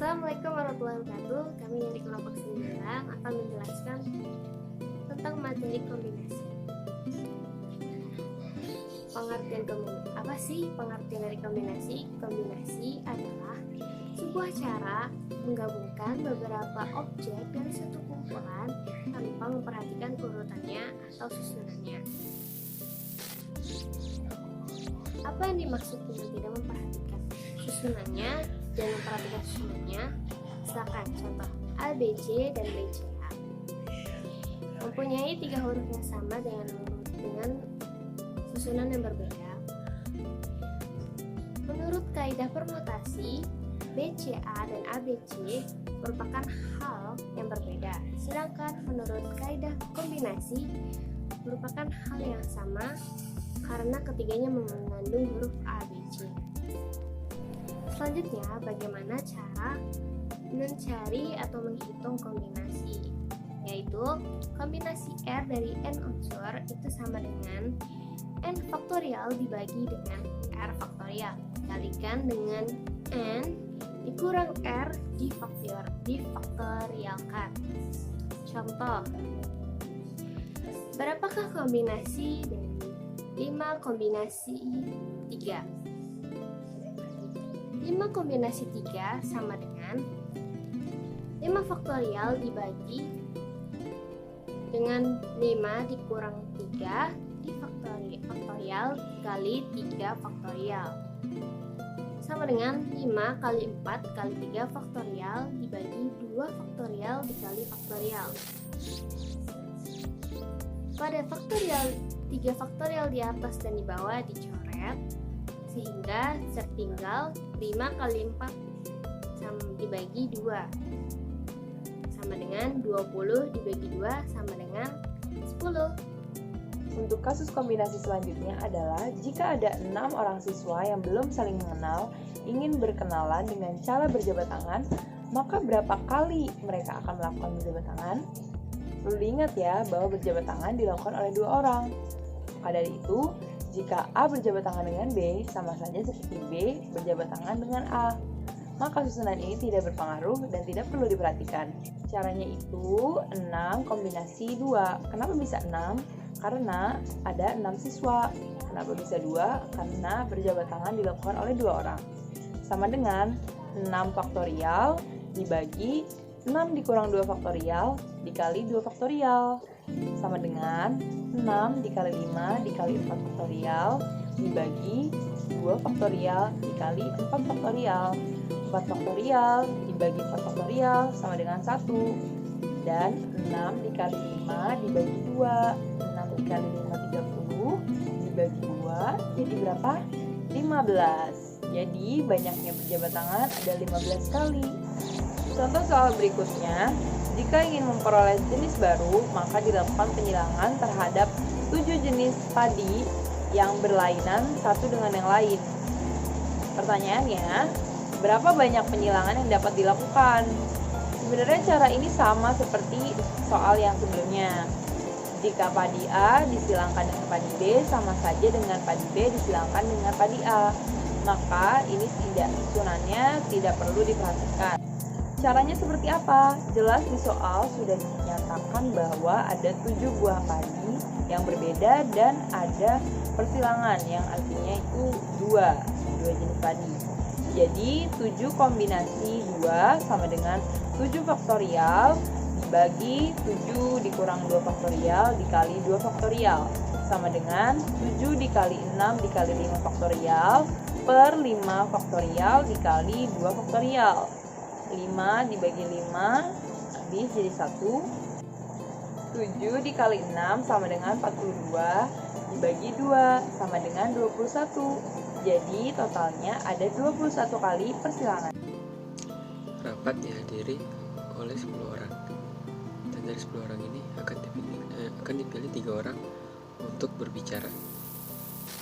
Assalamualaikum warahmatullahi wabarakatuh. Kami dari kelompok 9 akan menjelaskan tentang materi kombinasi. Pengertian kombinasi. Apa sih pengertian dari kombinasi? Kombinasi adalah sebuah cara menggabungkan beberapa objek dari satu kumpulan tanpa memperhatikan urutannya atau susunannya. Apa yang dimaksud dengan tidak memperhatikan susunannya dan memperhatikan susunannya? Misalkan contoh A, B, C, dan B, C, A mempunyai 3 huruf yang sama dengan susunan yang berbeda. Menurut kaidah permutasi, BCA dan ABC merupakan hal yang berbeda, sedangkan menurut kaidah kombinasi merupakan hal yang sama karena ketiganya mengandung huruf A, B, C. Selanjutnya, bagaimana cara mencari atau menghitung kombinasi? Yaitu kombinasi R dari N unsur itu sama dengan N faktorial dibagi dengan R faktorial dikalikan dengan N dikurang R difaktorialkan. Contoh, berapakah kombinasi dari 5 kombinasi 3? 5 kombinasi 3 sama dengan 5 faktorial dibagi dengan 5 dikurang 3 faktorial kali 3 faktorial sama dengan 5 kali 4 kali 3 faktorial dibagi 2 faktorial dikali faktorial. Pada faktorial 3 faktorial di atas dan di bawah dicoret sehingga tertinggal 5 kali 4 dibagi 2 sama dengan 20 dibagi 2 sama dengan 10. Untuk kasus kombinasi selanjutnya adalah jika ada 6 orang siswa yang belum saling mengenal ingin berkenalan dengan cara berjabat tangan, maka berapa kali mereka akan melakukan berjabat tangan? Perlu diingat ya bahwa berjabat tangan dilakukan oleh 2 orang. Maka dari itu, jika A berjabat tangan dengan B, sama saja seperti B berjabat tangan dengan A. Maka susunan ini tidak berpengaruh dan tidak perlu diperhatikan. Caranya itu 6 kombinasi 2. Kenapa bisa 6? Karena ada 6 siswa. Kenapa bisa 2? Karena berjabat tangan dilakukan oleh 2 orang. Sama dengan 6 faktorial dibagi 6 dikurang 2 faktorial dikali 2 faktorial. Sama dengan 6 dikali 5 dikali 4 faktorial dibagi 2 faktorial dikali 4 faktorial. 4 faktorial dibagi 4 faktorial sama dengan 1. Dan 6 dikali 5 dibagi 2. 6 dikali 5 30 dibagi 2 jadi berapa? 15. Jadi banyaknya berjabat tangan ada 15 kali. Contoh soal berikutnya, jika ingin memperoleh jenis baru, maka dilakukan penyilangan terhadap 7 jenis padi yang berlainan satu dengan yang lain. Pertanyaannya, berapa banyak penyilangan yang dapat dilakukan? Sebenarnya cara ini sama seperti soal yang sebelumnya. Jika padi A disilangkan dengan padi B sama saja dengan padi B disilangkan dengan padi A, maka ini susunannya tidak perlu diperhatikan. Caranya seperti apa? Jelas di soal sudah dinyatakan bahwa ada 7 buah padi yang berbeda dan ada persilangan yang artinya itu 2 jenis padi. Jadi 7 kombinasi 2 sama dengan 7 faktorial dibagi 7 dikurang 2 faktorial dikali 2 faktorial sama dengan 7 dikali 6 dikali 5 faktorial per 5 faktorial dikali 2 faktorial. 5 dibagi 5 habis jadi 1. 7 dikali 6 sama dengan 42 dibagi 2 sama dengan 21. Jadi totalnya ada 21 kali persilangan. Rapat dihadiri oleh 10 orang. Dan dari 10 orang ini akan dipilih 3 orang untuk berbicara.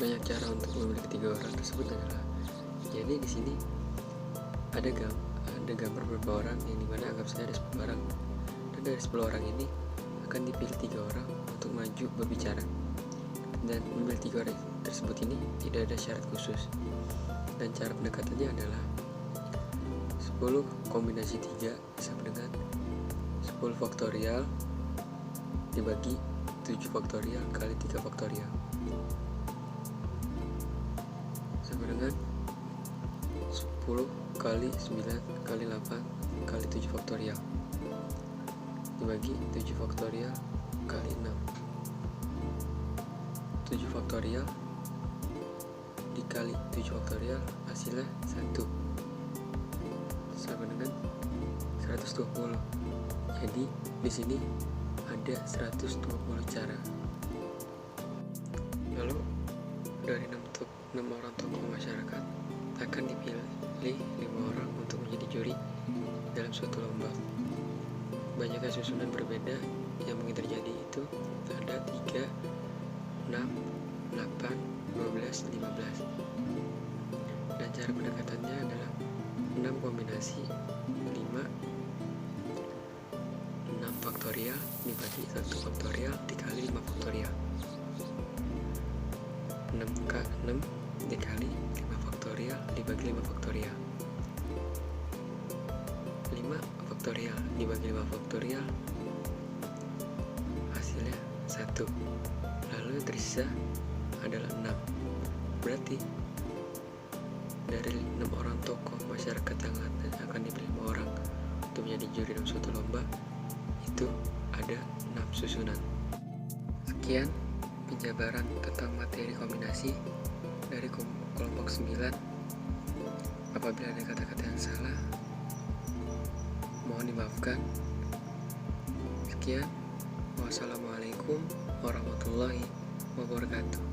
Banyak cara untuk memilih 3 orang tersebut adalah, jadi di sini ada gambar beberapa orang yang dimana anggap saja ada 10 orang. Dan dari 10 orang ini akan dipilih 3 orang untuk maju berbicara. Dan memilih 3 orang tersebut ini tidak ada syarat khusus. Dan cara pendekatannya adalah 10 kombinasi 3 sama dengan 10 faktorial dibagi 7 faktorial kali 3 faktorial sama dengan 10 kali 9 kali 8 kali 7 faktorial dibagi 7 faktorial kali 6. 7 faktorial dikali 7 faktorial hasilnya 1 sama dengan 120. Jadi di sini ada 120 cara. Lalu dari 6 orang tokoh masyarakat akan dipilih 5 orang untuk menjadi juri dalam suatu lomba. Banyaknya susunan berbeda yang mungkin terjadi itu ada 3, 6, 8, 12, 15. Dan cara pendekatannya adalah 6 kombinasi 5, 6 faktorial dibagi 1 faktorial dikali 5 faktorial. 6 dikali 5 faktorial dibagi 5 faktorial. 5 faktorial dibagi 5 faktorial hasilnya 1. Lalu yang tersisa adalah 6. Berarti dari 6 orang tokoh masyarakat yang akan dipilih 5 orang untuk menjadi juri dalam suatu lomba, itu ada 6 susunan. Sekian penjabaran tentang materi kombinasi dari kelompok 9. Apabila ada kata-kata yang salah, mohon dimaafkan. Sekian, wassalamualaikum warahmatullahi wabarakatuh.